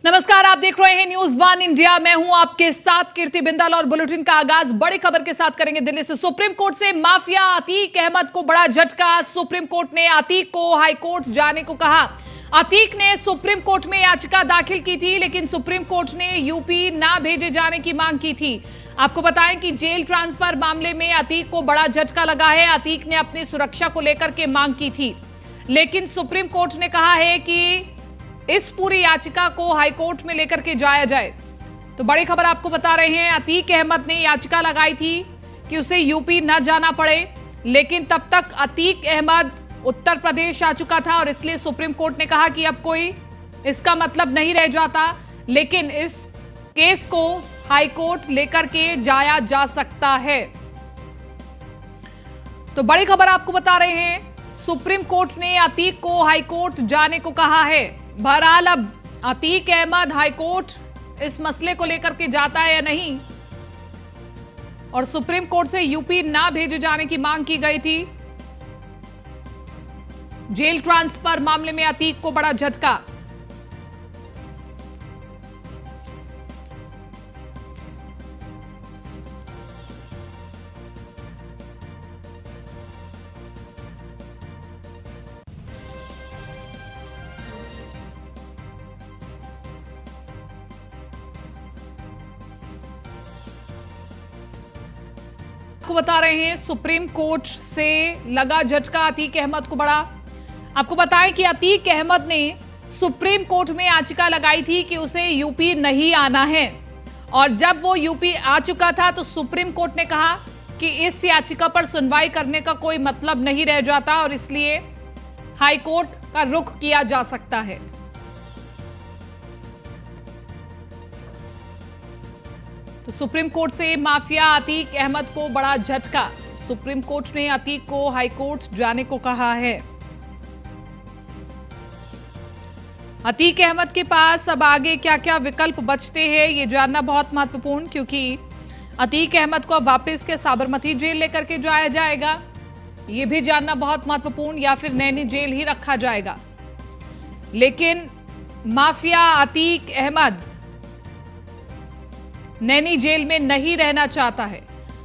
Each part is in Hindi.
नमस्कार, आप देख रहे हैं न्यूज वन इंडिया। मैं हूं आपके साथ कीर्ति बिंदल और बुलेटिन का आगाज बड़ी खबर के साथ करेंगे। दिल्ली से सुप्रीम कोर्ट से माफिया अतीक अहमद को बड़ा झटका। सुप्रीम कोर्ट ने अतीक को हाई कोर्ट जाने को कहा। अतीक ने सुप्रीम कोर्ट में याचिका दाखिल की थी, लेकिन सुप्रीम कोर्ट ने यूपी ना भेजे जाने की मांग की थी। आपको बताएं कि जेल ट्रांसफर मामले में अतीक को बड़ा झटका लगा है। अतीक ने अपनी सुरक्षा को लेकर के मांग की थी, लेकिन सुप्रीम कोर्ट ने कहा है कि इस पूरी याचिका को हाईकोर्ट में लेकर के जाया जाए। तो बड़ी खबर आपको बता रहे हैं, अतीक अहमद ने याचिका लगाई थी कि उसे यूपी न जाना पड़े, लेकिन तब तक अतीक अहमद उत्तर प्रदेश आ चुका था और इसलिए सुप्रीम कोर्ट ने कहा कि अब कोई इसका मतलब नहीं रह जाता, लेकिन इस केस को हाईकोर्ट लेकर के जाया जा सकता है। तो बड़ी खबर आपको बता रहे हैं, सुप्रीम कोर्ट ने अतीक को हाईकोर्ट जाने को कहा है। बहरहाल अब अतीक अहमद हाईकोर्ट इस मसले को लेकर के जाता है या नहीं, और सुप्रीम कोर्ट से यूपी ना भेजे जाने की मांग की गई थी। जेल ट्रांसफर मामले में अतीक को बड़ा झटका। आपको बता रहे हैं, सुप्रीम कोर्ट से लगा झटका अतीक अहमद को बड़ा। आपको बताएं कि अतीक अहमद ने सुप्रीम कोर्ट में याचिका लगाई थी कि उसे यूपी नहीं आना है, और जब वो यूपी आ चुका था तो सुप्रीम कोर्ट ने कहा कि इस याचिका पर सुनवाई करने का कोई मतलब नहीं रह जाता और इसलिए हाई कोर्ट का रुख किया जा सकता है। तो सुप्रीम कोर्ट से माफिया अतीक अहमद को बड़ा झटका। सुप्रीम कोर्ट ने अतीक को हाईकोर्ट जाने को कहा है। अतीक अहमद के पास अब आगे क्या क्या विकल्प बचते हैं, ये जानना बहुत महत्वपूर्ण, क्योंकि अतीक अहमद को अब वापस के साबरमती जेल लेकर के जाया जाएगा, ये भी जानना बहुत महत्वपूर्ण, या फिर नैनी जेल ही रखा जाएगा। लेकिन माफिया अतीक अहमद नैनी जेल में नहीं रहना चाहता है।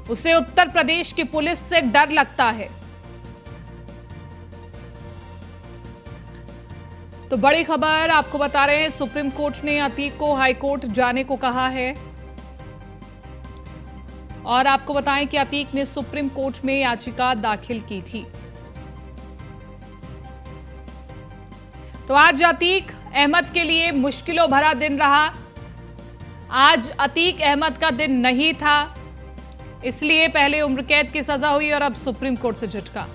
उसे उत्तर प्रदेश की पुलिस से डर लगता है। तो बड़ी खबर आपको बता रहे हैं, सुप्रीम कोर्ट ने अतीक को हाईकोर्ट जाने को कहा है। और आपको बताएं कि अतीक ने सुप्रीम कोर्ट में याचिका दाखिल की थी। तो आज अतीक अहमद के लिए मुश्किलों भरा दिन रहा। आज अतीक अहमद का दिन नहीं था, इसलिए पहले उम्र कैद की सजा हुई और अब सुप्रीम कोर्ट से झटका।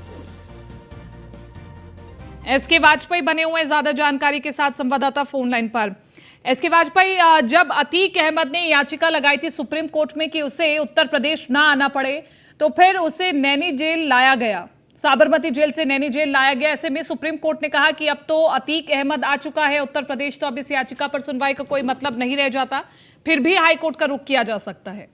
एसके वाजपेयी बने हुए ज्यादा जानकारी के साथ संवाददाता फोन लाइन पर। एसके वाजपेयी, जब अतीक अहमद ने याचिका लगाई थी सुप्रीम कोर्ट में कि उसे उत्तर प्रदेश ना आना पड़े, तो फिर उसे नैनी जेल लाया गया, साबरमती जेल से नैनी जेल लाया गया। ऐसे में सुप्रीम कोर्ट ने कहा कि अब तो अतीक अहमद आ चुका है उत्तर प्रदेश, तो अब इस याचिका पर सुनवाई का कोई मतलब नहीं रह जाता, फिर भी हाईकोर्ट का रुख किया जा सकता है।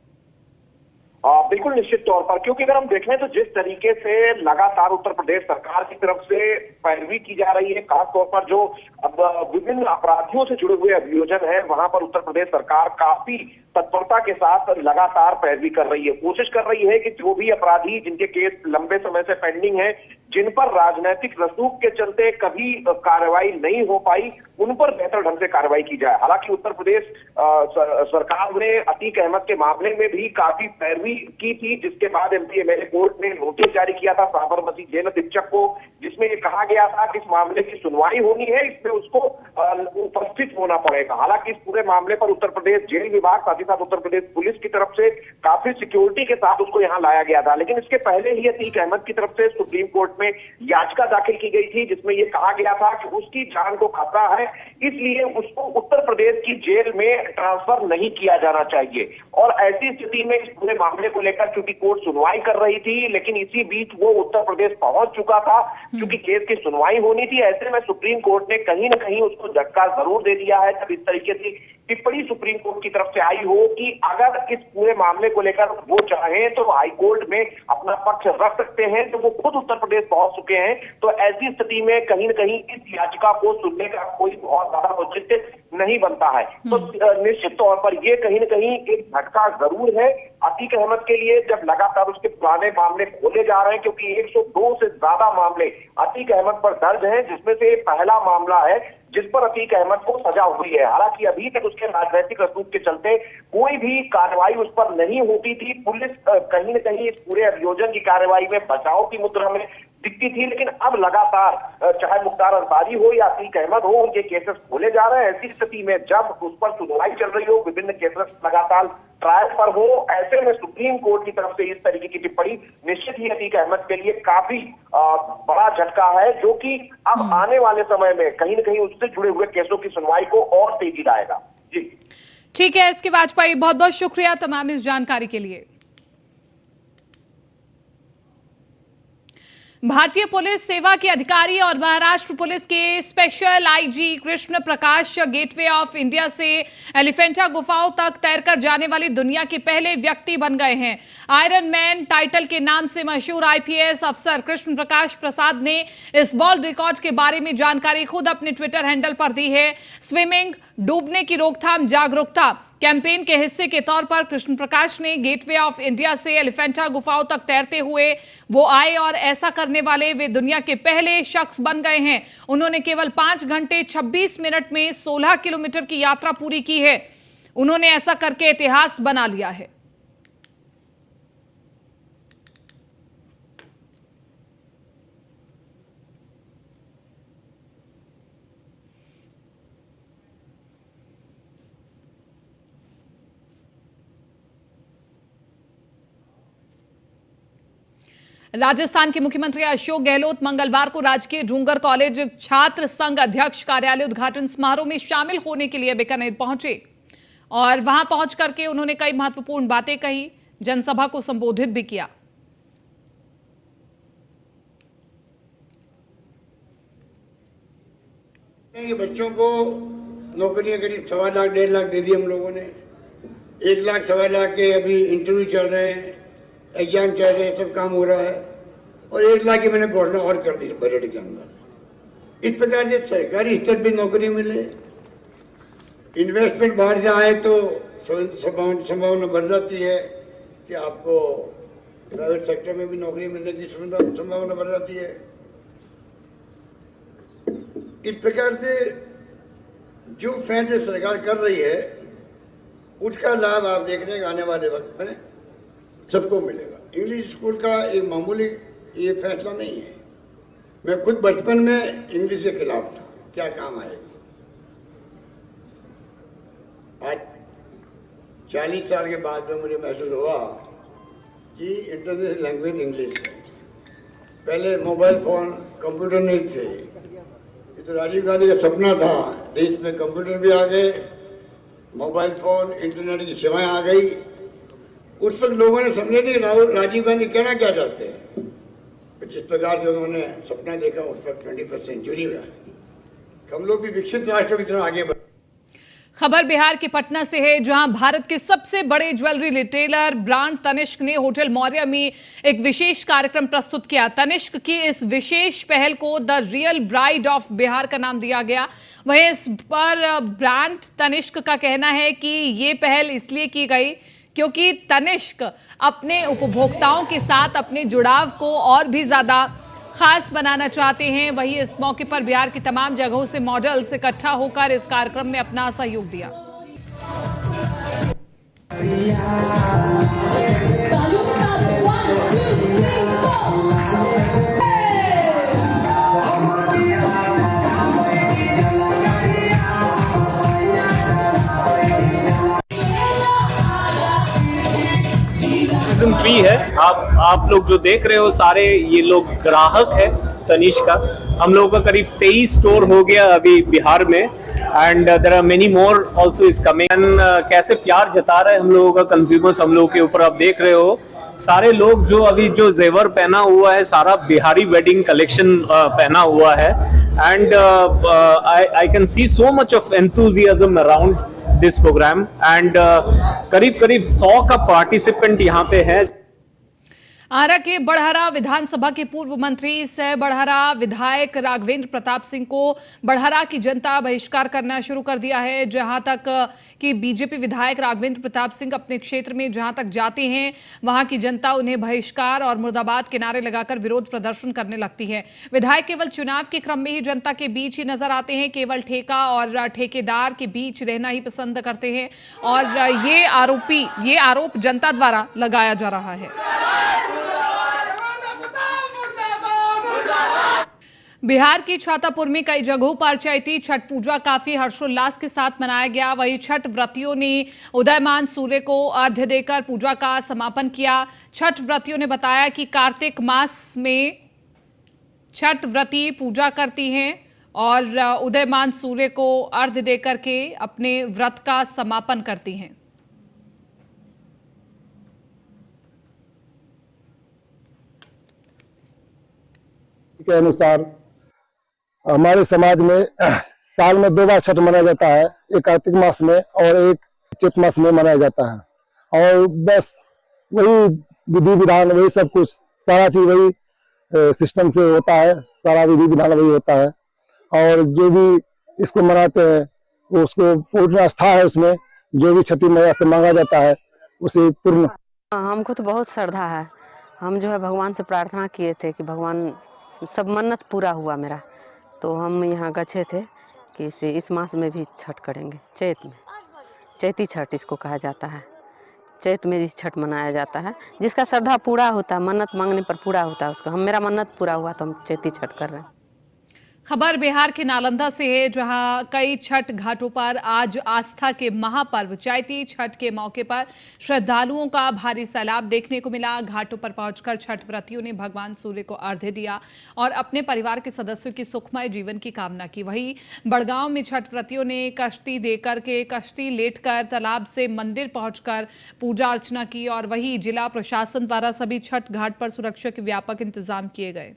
बिल्कुल निश्चित तौर पर, क्योंकि अगर हम देखें तो जिस तरीके से लगातार उत्तर प्रदेश सरकार की तरफ से पैरवी की जा रही है, खासतौर पर जो अब विभिन्न अपराधियों से जुड़े हुए अभियोजन है, वहां पर उत्तर प्रदेश सरकार काफी तत्परता के साथ लगातार पैरवी कर रही है। कोशिश कर रही है कि जो भी अपराधी जिनके केस लंबे समय से पेंडिंग है, जिन पर राजनीतिक रसूख के चलते कभी कार्रवाई नहीं हो पाई, उन पर बेहतर ढंग से कार्रवाई की जाए। हालांकि उत्तर प्रदेश सरकार ने अतीक अहमद के मामले में भी काफी पैरवी की थी, जिसके बाद एमपी एमएलए कोर्ट ने नोटिस जारी किया था साबरमती जेल अधीक्षक को, जिसमें ये कहा गया था कि इस मामले की सुनवाई होनी है, इसमें उसको उपस्थित होना पड़ेगा। हालांकि इस पूरे मामले पर उत्तर प्रदेश जेल विभाग, साथ ही साथ उत्तर प्रदेश पुलिस की तरफ से काफी सिक्योरिटी के साथ उसको यहाँ लाया गया था। लेकिन इसके पहले ही अतीक अहमद की तरफ से सुप्रीम कोर्ट में याचिका दाखिल की गई थी, जिसमें यह कहा गया था कि उसकी जान को खतरा है, इसलिए उसको उत्तर प्रदेश की जेल में ट्रांसफर नहीं किया जाना चाहिए। और ऐसी स्थिति में इस पूरे मामले को लेकर क्योंकि कोर्ट सुनवाई कर रही थी, लेकिन इसी बीच वो उत्तर प्रदेश पहुंच चुका था, क्योंकि केस की सुनवाई होनी थी। ऐसे में सुप्रीम कोर्ट ने कहीं ना कहीं उसको झटका जरूर दे दिया है, जब इस तरीके से टिप्पणी सुप्रीम कोर्ट की तरफ से आई हो कि अगर इस पूरे मामले को लेकर वो चाहें तो हाई कोर्ट में अपना पक्ष रख सकते हैं, तो वो खुद उत्तर प्रदेश पहुंच चुके हैं। तो ऐसी स्थिति में कहीं न कहीं इस याचिका को सुनने का कोई बहुत ज्यादा औचित्य नहीं बनता है। तो निश्चित तौर पर ये कहीं न कहीं एक झटका जरूर है अतीक अहमद के लिए, जब लगातार उसके पुराने मामले खोले जा रहे हैं, क्योंकि 102 से ज्यादा मामले अतीक अहमद पर दर्ज हैं, जिसमें से पहला मामला है जिस पर अतीक अहमद को सजा हुई है। हालांकि अभी तक उसके राजनीतिक रसूख के चलते कोई भी कार्रवाई उस पर नहीं होती थी। पुलिस कहीं न कहीं इस पूरे अभियोजन की कार्रवाई में बचाव की मुद्रा में दिखती थी, लेकिन अब लगातार चाहे मुख्तार अंसारी हो या अतीक अहमद हो, उनके केसेस खोले जा रहे हैं। ऐसी स्थिति में जब उस पर सुनवाई चल रही हो, विभिन्न केसेस लगातार ट्रायल पर हो, ऐसे में सुप्रीम कोर्ट की तरफ से इस तरीके की टिप्पणी निश्चित ही अतीक अहमद के लिए काफी बड़ा झटका है, जो कि अब आने वाले समय में कहीं न कहीं उससे जुड़े हुए केसों की सुनवाई को और तेजी लाएगा। जी ठीक है, इसके वाजपेयी बहुत बहुत शुक्रिया तमाम इस जानकारी के लिए। भारतीय पुलिस सेवा के अधिकारी और महाराष्ट्र पुलिस के special IG Krishna Prakash gateway of India से एलिफेंटा गुफाओं तक तैरकर जाने वाली दुनिया के पहले व्यक्ति बन गए हैं। आयरन मैन टाइटल के नाम से मशहूर आईपीएस अफसर कृष्ण प्रकाश प्रसाद ने इस वर्ल्ड रिकॉर्ड के बारे में जानकारी खुद अपने ट्विटर हैंडल पर दी है। स्विमिंग, डूबने की रोकथाम जागरूकता कैंपेन के हिस्से के तौर पर कृष्ण प्रकाश ने गेटवे ऑफ इंडिया से एलिफेंटा गुफाओं तक तैरते हुए वो आए और ऐसा करने वाले वे दुनिया के पहले शख्स बन गए हैं। उन्होंने केवल 5 घंटे 26 मिनट में 16 किलोमीटर की यात्रा पूरी की है। उन्होंने ऐसा करके इतिहास बना लिया है। राजस्थान के मुख्यमंत्री अशोक गहलोत मंगलवार को राजकीय डूंगर कॉलेज छात्र संघ अध्यक्ष कार्यालय उद्घाटन समारोह में शामिल होने के लिए बीकानेर पहुंचे और वहां पहुंच करके उन्होंने कई महत्वपूर्ण बातें कही, जनसभा को संबोधित भी किया। ये बच्चों को नौकरियां करीब 1.25 लाख 1.5 लाख दे दी हम लोगों ने। 1 लाख 1.25 लाख के अभी इंटरव्यू चल रहे हैं, एग्जाम चल रहे हैं, सब काम हो रहा है और 1 लाख की मैंने घोषणा और कर दी बजट के अंदर। इस प्रकार से सरकारी स्तर पर नौकरी मिले, इन्वेस्टमेंट बाहर से आए तो संभावना बढ़ जाती है कि आपको प्राइवेट सेक्टर में भी नौकरी मिलने की संभावना बढ़ जाती है। इस प्रकार से जो फैसले सरकार कर रही है उसका लाभ आप देख रहे हैं आने वाले वक्त में सबको मिलेगा। इंग्लिश स्कूल का एक मामूली ये फैसला नहीं है। मैं खुद बचपन में इंग्लिश के खिलाफ था, क्या काम आएगी। आज 40 साल के बाद में मुझे महसूस हुआ कि इंटरनेशनल लैंग्वेज इंग्लिश है। पहले मोबाइल फोन कंप्यूटर नहीं थे, ये तो राजीव गांधी का सपना था। देश में कंप्यूटर भी आ गए, मोबाइल फोन, इंटरनेट की सेवाएं आ गई। उस वक्त लोगों ने समझे कि राजीव गांधी कहना क्या चाहते हैं। जिस प्रकार से उन्होंने सपना देखा उस वक्त 21वीं सेंचुरी में हम लोग भी विकसित राष्ट्र की तरफ आगे बढ़े। खबर बिहार के पटना से है, जहां भारत के सबसे बड़े ज्वेलरी रिटेलर ब्रांड तनिष्क ने होटल मौर्य में एक विशेष कार्यक्रम प्रस्तुत किया। तनिष्क की इस विशेष पहल को the real bride of Bihar का नाम दिया गया। वहीं इस पर ब्रांड तनिष्क का कहना है कि ये पहल इसलिए की गई क्योंकि तनिष्क अपने उपभोक्ताओं के साथ अपने जुड़ाव को और भी ज्यादा खास बनाना चाहते हैं। वहीं इस मौके पर बिहार की तमाम जगहों से मॉडल्स इकट्ठा होकर इस कार्यक्रम में अपना सहयोग दिया। सीजन 3 है। आप लोग जो देख रहे हो सारे ये लोग ग्राहक है तनिष्क का। हम लोगों का करीब 23 स्टोर हो गया अभी बिहार में and there are many more also is coming. कैसे प्यार जता रहे हैं हम लोगों का कंज्यूमर्स हम लोगों के ऊपर। आप देख रहे हो सारे लोग जो अभी जो जेवर पहना हुआ है सारा बिहारी वेडिंग कलेक्शन पहना हुआ है and I can see so much of enthusiasm around this program and करीब 100 का पार्टिसिपेंट यहाँ पे है। आरा के बड़हरा विधानसभा के पूर्व मंत्री सह बड़हरा विधायक राघवेंद्र प्रताप सिंह को बड़हरा की जनता बहिष्कार करना शुरू कर दिया है। जहां तक कि बीजेपी विधायक राघवेंद्र प्रताप सिंह अपने क्षेत्र में जहां तक जाते हैं वहां की जनता उन्हें बहिष्कार और मुर्दाबाद के नारे लगाकर विरोध प्रदर्शन करने लगती है। विधायक केवल चुनाव के क्रम में ही जनता के बीच ही नजर आते हैं, केवल ठेका और ठेकेदार के बीच रहना ही पसंद करते हैं और ये आरोप जनता द्वारा लगाया जा रहा है। बिहार की छातापुर में कई जगहों पर चैती छठ पूजा काफी हर्षोल्लास के साथ मनाया गया। वहीं छठ व्रतियों ने उदयमान सूर्य को अर्घ्य देकर पूजा का समापन किया। छठ व्रतियों ने बताया कि कार्तिक मास में छठ व्रती पूजा करती हैं और उदयमान सूर्य को अर्घ्य देकर के अपने व्रत का समापन करती हैं। के अनुसार हमारे समाज में साल में 2 बार छठ मनाया जाता है, एक कार्तिक मास में और एक चैत मास में मनाया जाता है और बस वही विधि विधान वही सब कुछ सारा चीज वही सिस्टम से होता है, सारा विधि विधान वही होता है और जो भी इसको मनाते हैं वो उसको पूर्ण आस्था है, उसमें जो भी छठी मैया से मांगा जाता है उसे पूर्ण। हमको तो बहुत श्रद्धा है। हम जो है भगवान से प्रार्थना किए थे कि भगवान सब मन्नत पूरा हुआ मेरा, तो हम यहाँ गए थे कि इस मास में भी छठ करेंगे। चैत में चैती छठ इसको कहा जाता है। चैत में छठ मनाया जाता है। जिसका श्रद्धा पूरा होता है, मन्नत मांगने पर पूरा होता है उसको। मेरा मन्नत पूरा हुआ तो हम चैती छठ कर रहे हैं। खबर बिहार के नालंदा से है, जहां कई छठ घाटों पर आज आस्था के महापर्व चैती छठ के मौके पर श्रद्धालुओं का भारी सैलाब देखने को मिला। घाटों पर पहुंचकर छठ व्रतियों ने भगवान सूर्य को अर्घ्य दिया और अपने परिवार के सदस्यों की सुखमय जीवन की कामना की। वहीं बड़गांव में छठ व्रतियों ने कश्ती लेटकर तालाब से मंदिर पहुंचकर पूजा अर्चना की और वहीं जिला प्रशासन द्वारा सभी छठ घाट पर सुरक्षा के व्यापक इंतजाम किए गए।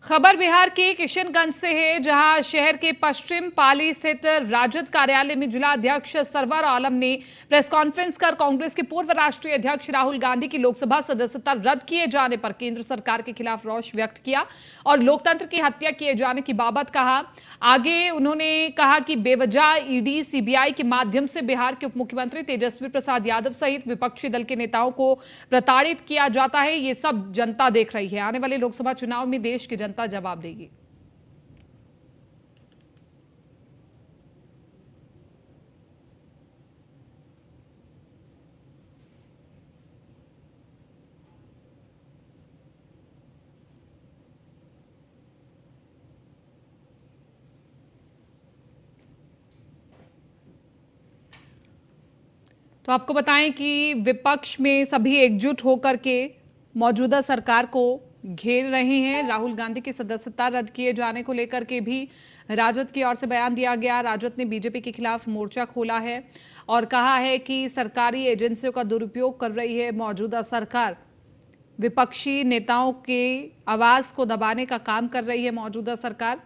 खबर बिहार के किशनगंज से है, जहां शहर के पश्चिम पाली स्थित राजद कार्यालय में जिला अध्यक्ष सरवर आलम ने प्रेस कॉन्फ्रेंस कर कांग्रेस के पूर्व राष्ट्रीय अध्यक्ष राहुल गांधी की लोकसभा सदस्यता रद्द किए जाने पर केंद्र सरकार के खिलाफ रोष व्यक्त किया और लोकतंत्र की हत्या किए जाने की बाबत कहा। आगे उन्होंने कहा कि बेवजह ईडी सीबीआई के माध्यम से बिहार के उप मुख्यमंत्री तेजस्वी प्रसाद यादव सहित विपक्षी दल के नेताओं को प्रताड़ित किया जाता है। ये सब जनता देख रही है। आने वाले लोकसभा चुनाव में देश की जनता जवाब देगी। तो आपको बताएं कि विपक्ष में सभी एकजुट होकर के मौजूदा सरकार को घेर रहे हैं। राहुल गांधी की सदस्यता रद्द किए जाने को लेकर के भी राजद की ओर से बयान दिया गया। राजद ने बीजेपी के खिलाफ मोर्चा खोला है और कहा है कि सरकारी एजेंसियों का दुरुपयोग कर रही है मौजूदा सरकार। विपक्षी नेताओं के आवाज को दबाने का काम कर रही है मौजूदा सरकार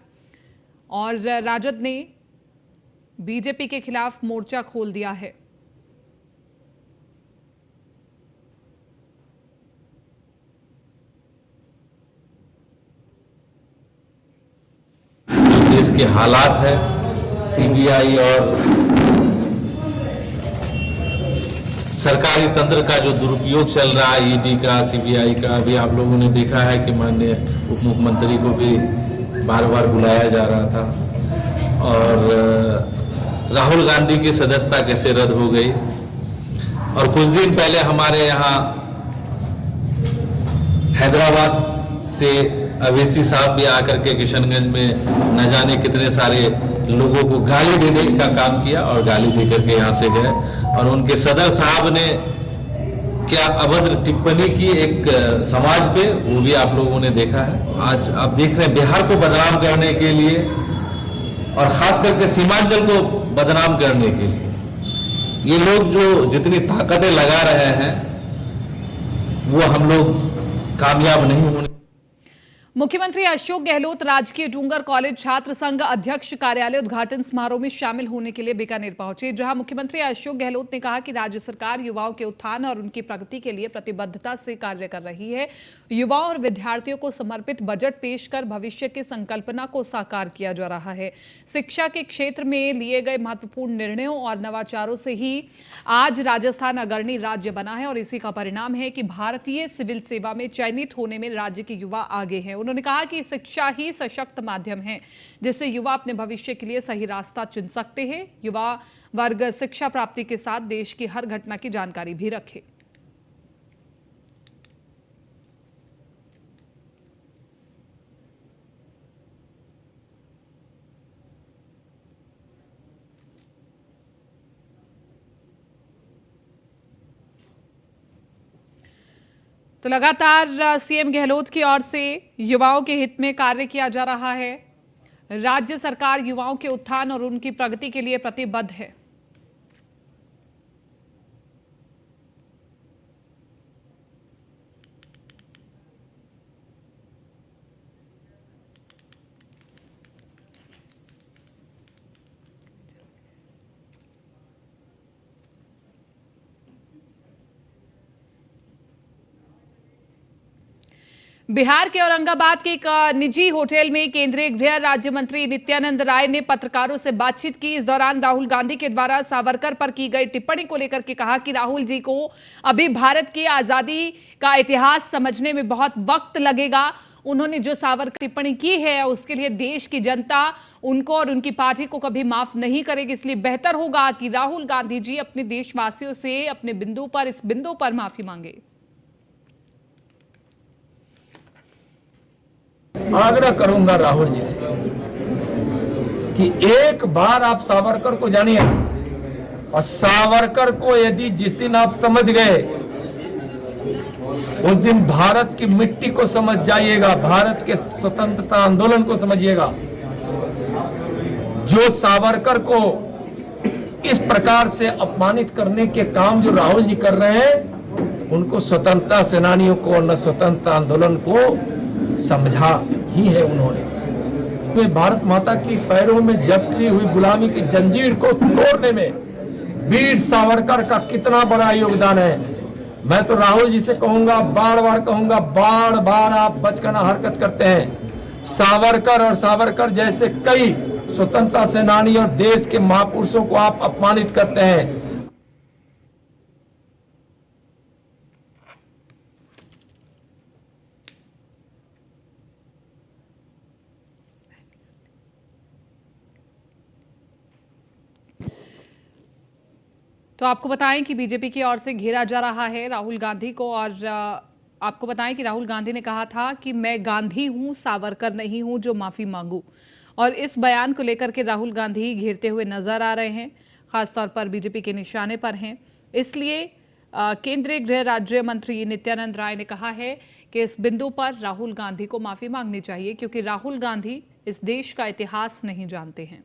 और राजद ने बीजेपी के खिलाफ मोर्चा खोल दिया है। देश के हालात है, सीबीआई और सरकारी तंत्र का जो दुरुपयोग चल रहा है, ईडी का, सीबीआई का, अभी आप लोगों ने देखा है कि माननीय उप मुख्यमंत्री को भी बार बार बुलाया जा रहा था और राहुल गांधी की सदस्यता कैसे रद्द हो गई। और कुछ दिन पहले हमारे यहाँ हैदराबाद से अवैसी साहब भी आकर के किशनगंज में न जाने कितने सारे लोगों को गाली देने का काम किया और गाली देकर के यहाँ से गए और उनके सदर साहब ने क्या अभद्र टिप्पणी की एक समाज पे, वो भी आप लोगों ने देखा है। आज आप देख रहे हैं बिहार को बदनाम करने के लिए और खास करके सीमांचल को बदनाम करने के लिए ये लोग जो जितनी ताकतें लगा रहे हैं वो हम लोग कामयाब नहीं होने। मुख्यमंत्री अशोक गहलोत राजकीय डूंगर कॉलेज छात्र संघ अध्यक्ष कार्यालय उद्घाटन समारोह में शामिल होने के लिए बीकानेर पहुंचे, जहां मुख्यमंत्री अशोक गहलोत ने कहा कि राज्य सरकार युवाओं के उत्थान और उनकी प्रगति के लिए प्रतिबद्धता से कार्य कर रही है। युवाओं और विद्यार्थियों को समर्पित बजट पेश कर भविष्य की संकल्पना को साकार किया जा रहा है। शिक्षा के क्षेत्र में लिए गए महत्वपूर्ण निर्णयों और नवाचारों से ही आज राजस्थान अग्रणी राज्य बना है और इसी का परिणाम है कि भारतीय सिविल सेवा में चयनित होने में राज्य के युवा आगे हैं। उन्होंने कहा कि शिक्षा ही सशक्त माध्यम है जिससे युवा अपने भविष्य के लिए सही रास्ता चुन सकते हैं। युवा वर्ग शिक्षा प्राप्ति के साथ देश की हर घटना की जानकारी भी रखे। तो लगातार सीएम गहलोत की ओर से युवाओं के हित में कार्य किया जा रहा है। राज्य सरकार युवाओं के उत्थान और उनकी प्रगति के लिए प्रतिबद्ध है। बिहार के औरंगाबाद के एक निजी होटल में केंद्रीय गृह राज्य मंत्री नित्यानंद राय ने पत्रकारों से बातचीत की। इस दौरान राहुल गांधी के द्वारा सावरकर पर की गई टिप्पणी को लेकर के कहा कि राहुल जी को अभी भारत की आजादी का इतिहास समझने में बहुत वक्त लगेगा। उन्होंने जो सावरकर टिप्पणी की है उसके लिए देश की जनता उनको और उनकी पार्टी को कभी माफ नहीं करेगी, इसलिए बेहतर होगा कि राहुल गांधी जी अपने देशवासियों से अपने इस बिंदु पर माफी मांगे। आग्रह करूंगा राहुल जी से कि एक बार आप सावरकर को जानिए और सावरकर को यदि जिस दिन आप समझ गए उस दिन भारत की मिट्टी को समझ जाइएगा, भारत के स्वतंत्रता आंदोलन को समझिएगा। जो सावरकर को इस प्रकार से अपमानित करने के काम जो राहुल जी कर रहे हैं, उनको स्वतंत्रता सेनानियों को और न स्वतंत्रता आंदोलन को समझा ही है उन्होंने। वे भारत माता की पैरों में जकड़ी हुई गुलामी की जंजीर को तोड़ने में वीर सावरकर का कितना बड़ा योगदान है। मैं तो राहुल जी से कहूंगा, बार बार कहूंगा, बार बार आप बचकाना हरकत करते हैं। सावरकर और सावरकर जैसे कई स्वतंत्रता सेनानी और देश के महापुरुषों को आप अपमानित करते हैं। तो आपको बताएं कि बीजेपी की ओर से घेरा जा रहा है राहुल गांधी को, और आपको बताएं कि राहुल गांधी ने कहा था कि मैं गांधी हूं, सावरकर नहीं हूं जो माफी मांगू। और इस बयान को लेकर के राहुल गांधी घेरते हुए नजर आ रहे हैं, खासतौर पर बीजेपी के निशाने पर हैं। इसलिए केंद्रीय गृह राज्य मंत्री नित्यानंद राय ने कहा है कि इस बिंदु पर राहुल गांधी को माफी मांगनी चाहिए, क्योंकि राहुल गांधी इस देश का इतिहास नहीं जानते हैं।